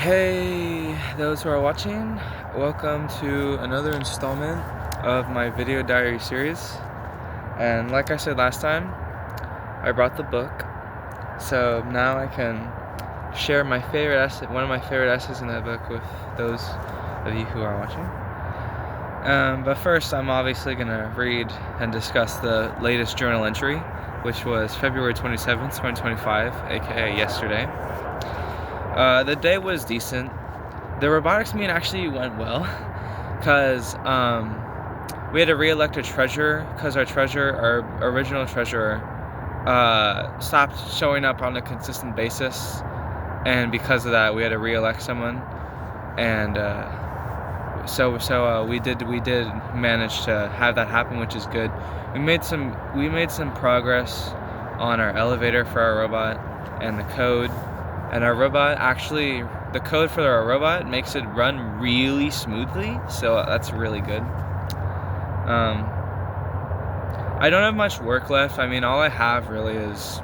Hey, those who are watching, welcome to another installment of my video diary series. And like I said last time, I brought the book, so now I can share my favorite essay, one of my favorite essays in that book, with those of you who are watching. But first, I'm obviously gonna read and discuss the latest journal entry, which was February 27th, 2025, aka yesterday. The day was decent. The robotics meeting actually went well, because we had to re-elect a treasurer, because our original treasurer, stopped showing up on a consistent basis, and because of that, we had to re-elect someone, and so we did manage to have that happen, which is good. We made some progress on our elevator for our robot and the code. And our robot the code for our robot makes it run really smoothly, so that's really good. I don't have much work left. I mean, all I have really is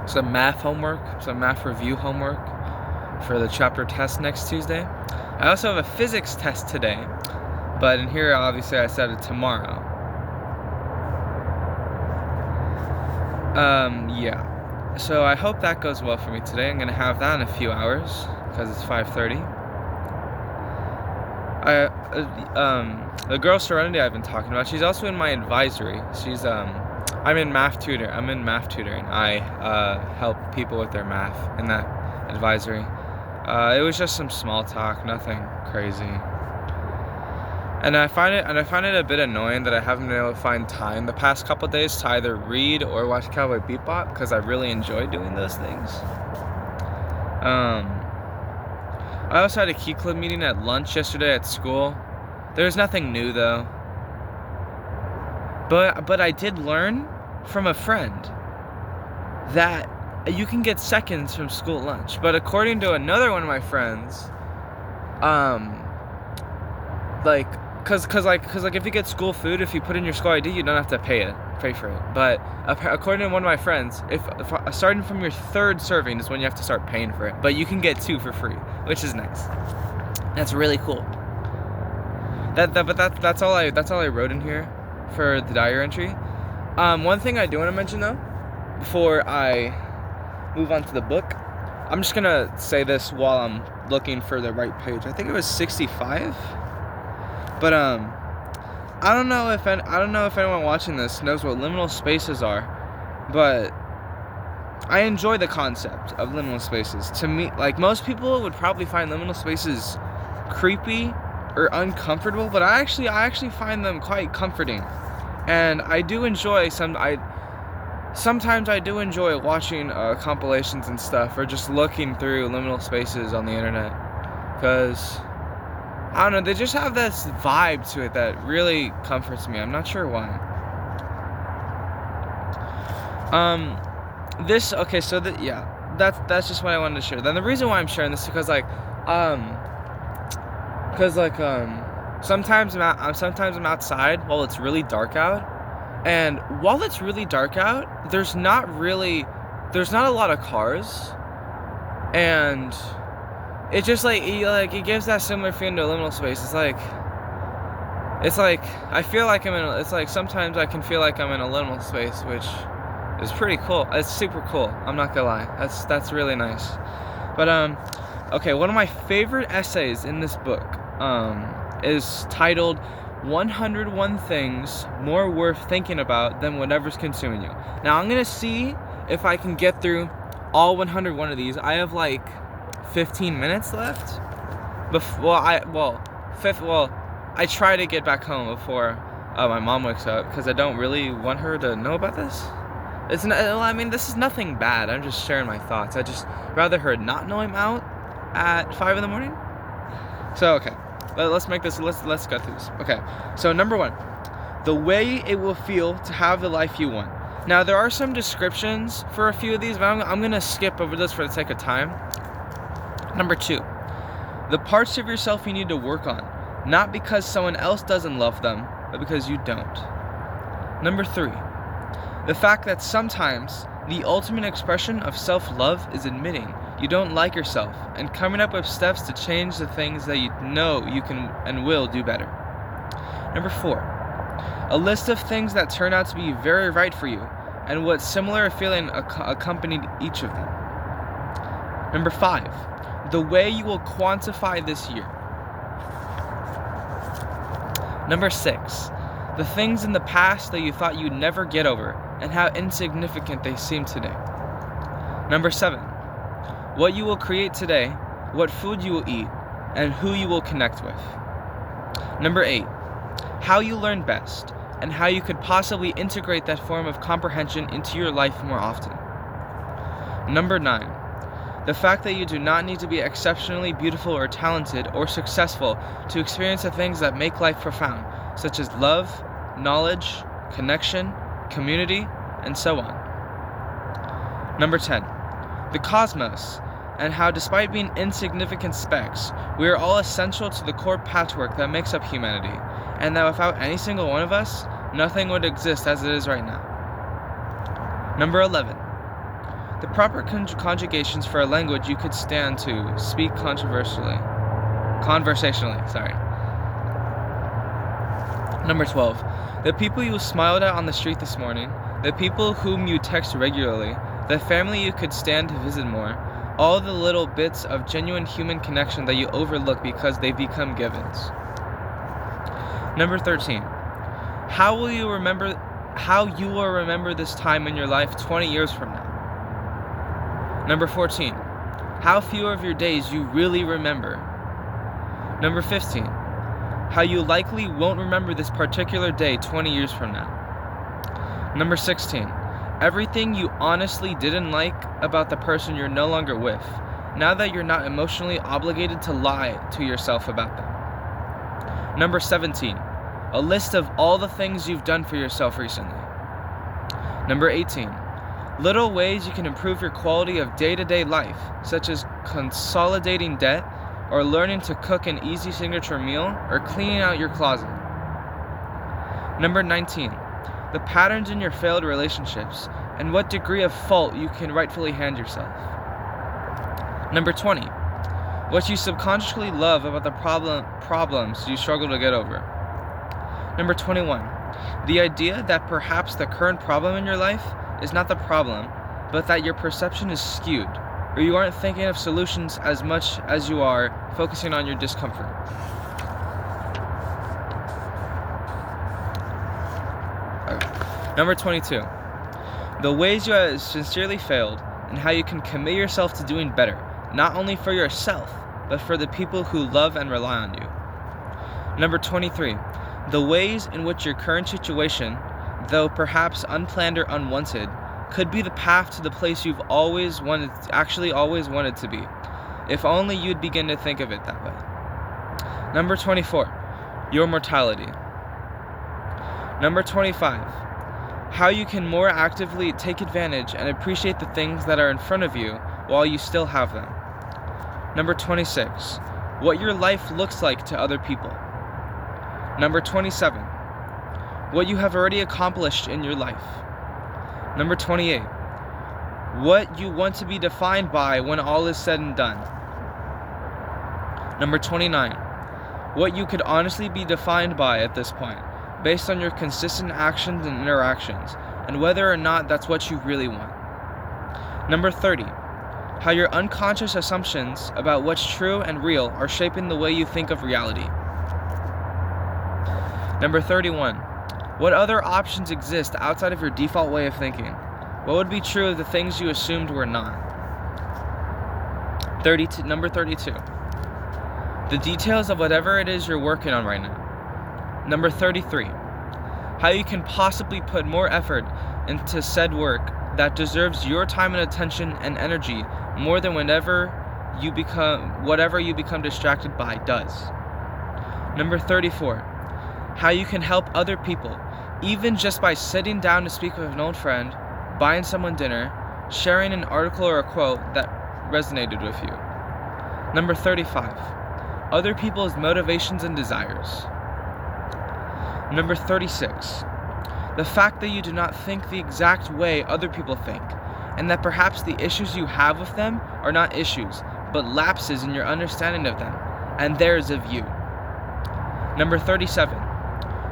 some math review homework for the chapter test next Tuesday. I also have a physics test today, but in here, obviously, I said it tomorrow. Yeah. So I hope that goes well for me today. I'm gonna have that in a few hours because it's 5:30. The girl Serenity I've been talking about, she's also in my advisory. I'm in math tutoring. I help people with their math in that advisory. It was just some small talk, nothing crazy. And I find it a bit annoying that I haven't been able to find time the past couple days to either read or watch Cowboy Bebop, because I really enjoy doing those things. I also had a Key Club meeting at lunch yesterday at school. There was nothing new though. But I did learn from a friend that you can get seconds from school lunch. But according to another one of my friends, Cause if you get school food, if you put in your school ID, you don't have to pay for it. But according to one of my friends, if starting from your third serving is when you have to start paying for it. But you can get 2 for free, which is nice. That's really cool. That's all I wrote in here for the diary entry. One thing I do want to mention though, before I move on to the book, I'm just gonna say this while I'm looking for the right page. I think it was 65. But I don't know if anyone watching this knows what liminal spaces are, but I enjoy the concept of liminal spaces. To me, like, most people would probably find liminal spaces creepy or uncomfortable, but I actually find them quite comforting, and I do enjoy sometimes I do enjoy watching compilations and stuff, or just looking through liminal spaces on the internet, because I don't know, they just have this vibe to it that really comforts me. I'm not sure why. That's just what I wanted to share. Then the reason why I'm sharing this is because sometimes I'm outside while it's really dark out, and while it's really dark out, there's not a lot of cars, and it just it gives that similar feeling to a liminal space. It's like I feel like sometimes I can feel like I'm in a liminal space, which is pretty cool. It's super cool. I'm not gonna lie. That's really nice. But okay, one of my favorite essays in this book is titled 101 Things More Worth Thinking About Than Whatever's Consuming You. Now I'm gonna see if I can get through all 101 of these. I have 15 minutes left. I try to get back home before my mom wakes up, because I don't really want her to know about this. This is nothing bad. I'm just sharing my thoughts. I just rather her not know I'm out at 5 in the morning. So okay, let's go through this. Okay, so number 1, the way it will feel to have the life you want. Now there are some descriptions for a few of these, but I'm gonna skip over this for the sake of time. Number 2, the parts of yourself you need to work on, not because someone else doesn't love them, but because you don't. Number 3, the fact that sometimes the ultimate expression of self-love is admitting you don't like yourself, and coming up with steps to change the things that you know you can and will do better. Number 4, a list of things that turn out to be very right for you, and what similar feeling accompanied each of them. Number 5, the way you will quantify this year. Number 6, the things in the past that you thought you'd never get over, and how insignificant they seem today. Number 7, what you will create today, what food you will eat, and who you will connect with. Number 8, how you learn best, and how you could possibly integrate that form of comprehension into your life more often. Number 9, the fact that you do not need to be exceptionally beautiful or talented or successful to experience the things that make life profound, such as love, knowledge, connection, community, and so on. Number 10, the cosmos, and how despite being insignificant specks, we are all essential to the core patchwork that makes up humanity, and that without any single one of us, nothing would exist as it is right now. Number 11, the proper conjugations for a language you could stand to speak conversationally. Number 12, the people you smiled at on the street this morning, the people whom you text regularly, the family you could stand to visit more, all the little bits of genuine human connection that you overlook because they become givens. Number 13, how you will remember this time in your life 20 years from now. Number 14, how few of your days you really remember. Number 15, how you likely won't remember this particular day 20 years from now. Number 16, everything you honestly didn't like about the person you're no longer with, now that you're not emotionally obligated to lie to yourself about them. Number 17, a list of all the things you've done for yourself recently. Number 18, little ways you can improve your quality of day-to-day life, such as consolidating debt, or learning to cook an easy signature meal, or cleaning out your closet. Number 19, the patterns in your failed relationships, and what degree of fault you can rightfully hand yourself. Number 20, what you subconsciously love about the problems you struggle to get over. Number 21, the idea that perhaps the current problem in your life is not the problem, but that your perception is skewed, or you aren't thinking of solutions as much as you are focusing on your discomfort. Okay. Number 22, the ways you have sincerely failed, and how you can commit yourself to doing better, not only for yourself, but for the people who love and rely on you. Number 23, the ways in which your current situation, though perhaps unplanned or unwanted, could be the path to the place you've always wanted to be, if only you'd begin to think of it that way. Number 24, your mortality. Number 25, how you can more actively take advantage and appreciate the things that are in front of you while you still have them. Number 26, what your life looks like to other people. Number 27, what you have already accomplished in your life. Number 28, what you want to be defined by when all is said and done. Number 29, what you could honestly be defined by at this point, based on your consistent actions and interactions, and whether or not that's what you really want. Number 30, how your unconscious assumptions about what's true and real are shaping the way you think of reality. Number 31, what other options exist outside of your default way of thinking? What would be true of the things you assumed were not? Number 32, the details of whatever it is you're working on right now. Number 33, how you can possibly put more effort into said work that deserves your time and attention and energy more than whatever you become distracted by does. Number 34, how you can help other people, even just by sitting down to speak with an old friend, buying someone dinner, sharing an article or a quote that resonated with you. Number 35, other people's motivations and desires. Number 36, the fact that you do not think the exact way other people think, and that perhaps the issues you have with them are not issues, but lapses in your understanding of them, and theirs of you. Number 37.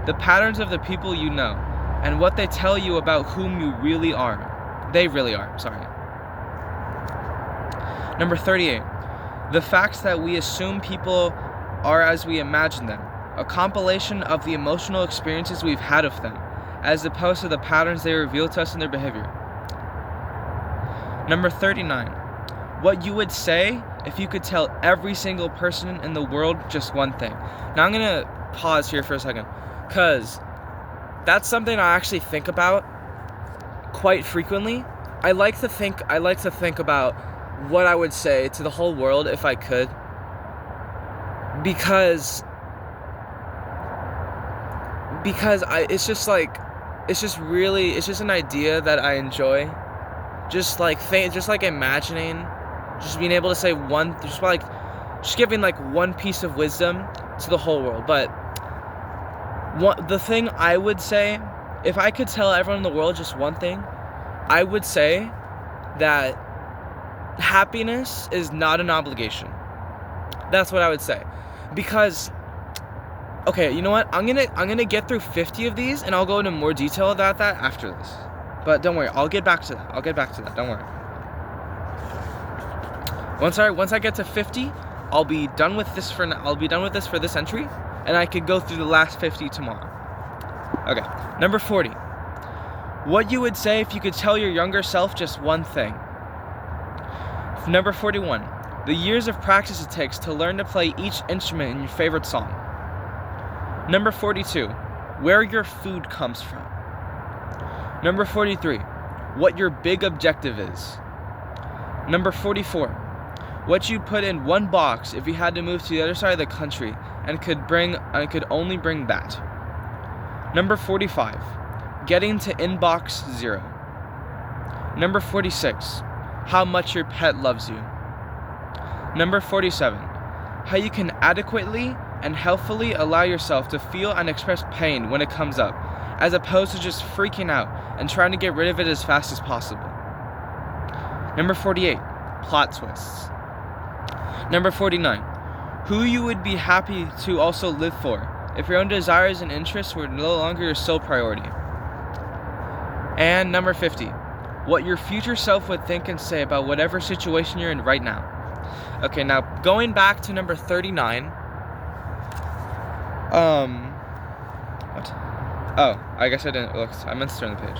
The patterns of the people you know, and what they tell you about whom you really are. They really are, sorry. Number 38. The facts that we assume people are as we imagine them, a compilation of the emotional experiences we've had of them, as opposed to the patterns they reveal to us in their behavior. Number 39. What you would say if you could tell every single person in the world just one thing. Now I'm going to pause here for a second, because that's something I actually think about quite frequently. I like to think about what I would say to the whole world if I could, because it's just an idea that I enjoy. Just imagining, just being able to say just giving one piece of wisdom to the whole world. But the thing I would say, if I could tell everyone in the world just one thing, I would say that happiness is not an obligation. That's what I would say. Because, okay, you know what? I'm gonna get through 50 of these, and I'll go into more detail about that after this. But don't worry, I'll get back to that. Don't worry. Once I get to 50, I'll be done with this for this entry, and I could go through the last 50 tomorrow. Okay. Number 40. What you would say if you could tell your younger self just one thing. Number 41. The years of practice it takes to learn to play each instrument in your favorite song. Number 42. Where your food comes from. Number 43. What your big objective is. Number 44. What you'd put in one box if you had to move to the other side of the country and could only bring that. Number 45. Getting to inbox 0. Number 46. How much your pet loves you. Number 47. How you can adequately and healthfully allow yourself to feel and express pain when it comes up, as opposed to just freaking out and trying to get rid of it as fast as possible. Number 48. Plot twists. Number 49. Who you would be happy to also live for if your own desires and interests were no longer your sole priority. And number 50. What your future self would think and say about whatever situation you're in right now. Okay, now going back to number 39. What? Oh, I guess I didn't look. I meant to turn the page.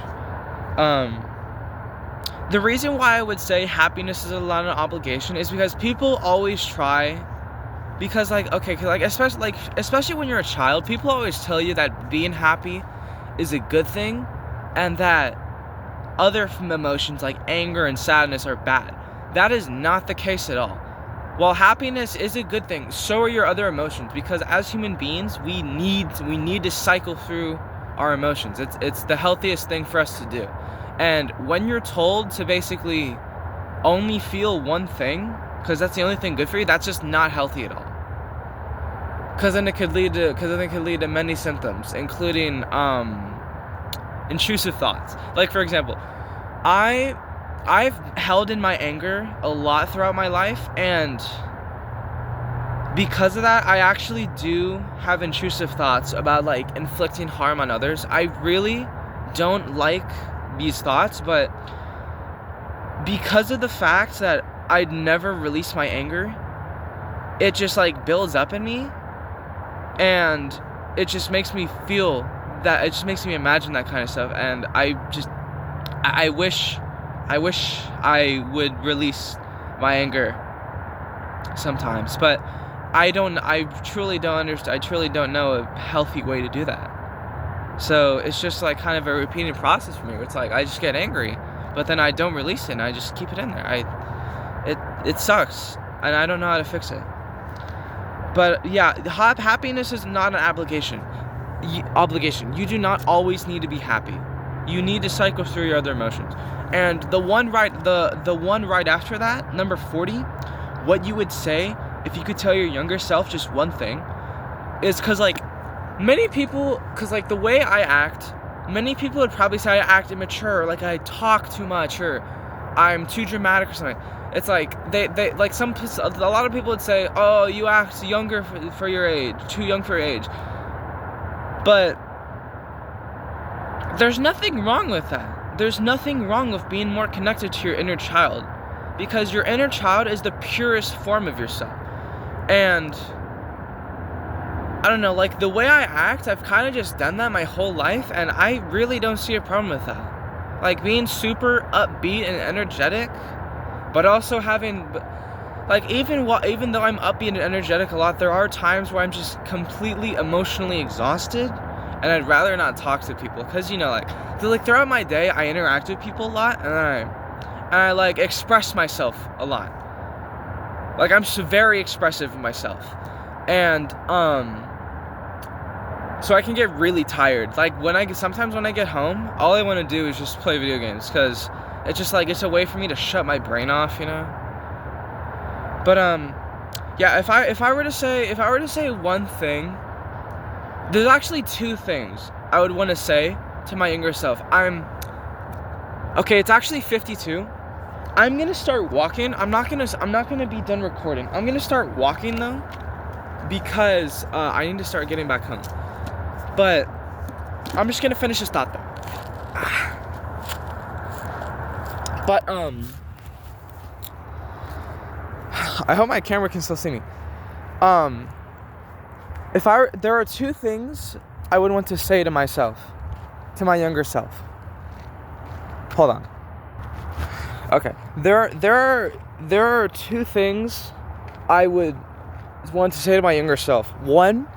The reason why I would say happiness is not an obligation is because people always try. Because especially when you're a child, people always tell you that being happy is a good thing, and that other emotions like anger and sadness are bad. That is not the case at all. While happiness is a good thing, so are your other emotions, because as human beings, we need to cycle through our emotions. It's the healthiest thing for us to do. And when you're told to basically only feel one thing, because that's the only thing good for you, that's just not healthy at all. Because then it could lead to many symptoms, including intrusive thoughts. Like, for example, I've held in my anger a lot throughout my life, and because of that, I actually do have intrusive thoughts about inflicting harm on others. I really don't like these thoughts, but because of the fact that I'd never release my anger, it just builds up in me, and it just makes me feel that, it just makes me imagine that kind of stuff, and I wish I would release my anger sometimes, but I truly don't know a healthy way to do that. So it's just kind of a repeating process for me, where it's I just get angry, but then I don't release it, and I just keep it in there. It sucks, and I don't know how to fix it. But yeah, happiness is not an obligation. You do not always need to be happy. You need to cycle through your other emotions. And the one right after that, number 40, what you would say if you could tell your younger self just one thing, is because many people, the way I act, many people would probably say I act immature, or I talk too much, or I'm too dramatic or something. It's like they like a lot of people would say, oh, you act younger for your age, too young for your age. But there's nothing wrong with that. There's nothing wrong with being more connected to your inner child, because your inner child is the purest form of yourself. And I don't know, like the way I act, I've kind of just done that my whole life, and I really don't see a problem with that. Like being super upbeat and energetic, but also having, like, even though I'm upbeat and energetic a lot, there are times where I'm just completely emotionally exhausted, and I'd rather not talk to people, because, you know, like throughout my day, I interact with people a lot, and I like express myself a lot. Like, I'm very expressive of myself, and so I can get really tired. Like sometimes when I get home, all I want to do is just play video games, because it's just like, it's a way for me to shut my brain off, you know. But yeah, if I were to say one thing, there's actually two things I would want to say to my younger self. Okay, it's actually 52. I'm gonna start walking. I'm not gonna be done recording. I'm gonna start walking though, because I need to start getting back home. But I'm just gonna finish this thought though. But I hope my camera can still see me. There are two things I would want to say to myself, to my younger self. Hold on. Okay. There are two things I would want to say to my younger self. One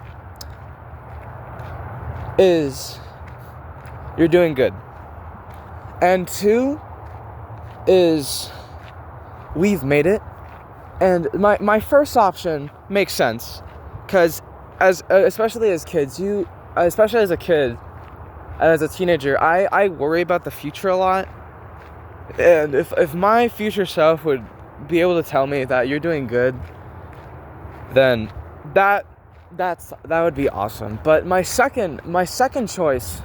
is, you're doing good. And two is, we've made it. And my first option makes sense, because especially as kids, especially as a kid, as a teenager, I worry about the future a lot. And if my future self would be able to tell me that you're doing good, then that would be awesome. But my second choice,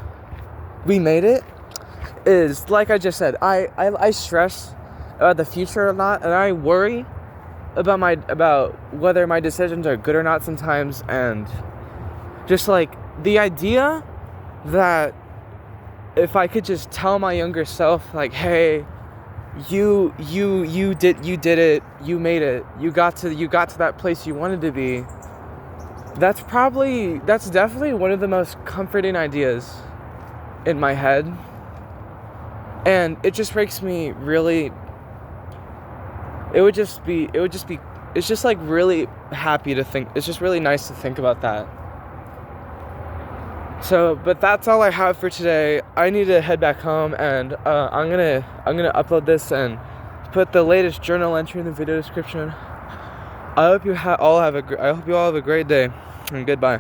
we made it, is, like I just said, I stress about the future a lot, and I worry about whether my decisions are good or not sometimes. And just like the idea that if I could just tell my younger self, like, hey, you did it, you made it, you got to that place you wanted to be, that's definitely one of the most comforting ideas in my head. And it just makes me really, it's just like really happy to think, it's just really nice to think about that. So, but that's all I have for today. I need to head back home, and I'm gonna upload this and put the latest journal entry in the video description. I hope you all have a great day, and goodbye.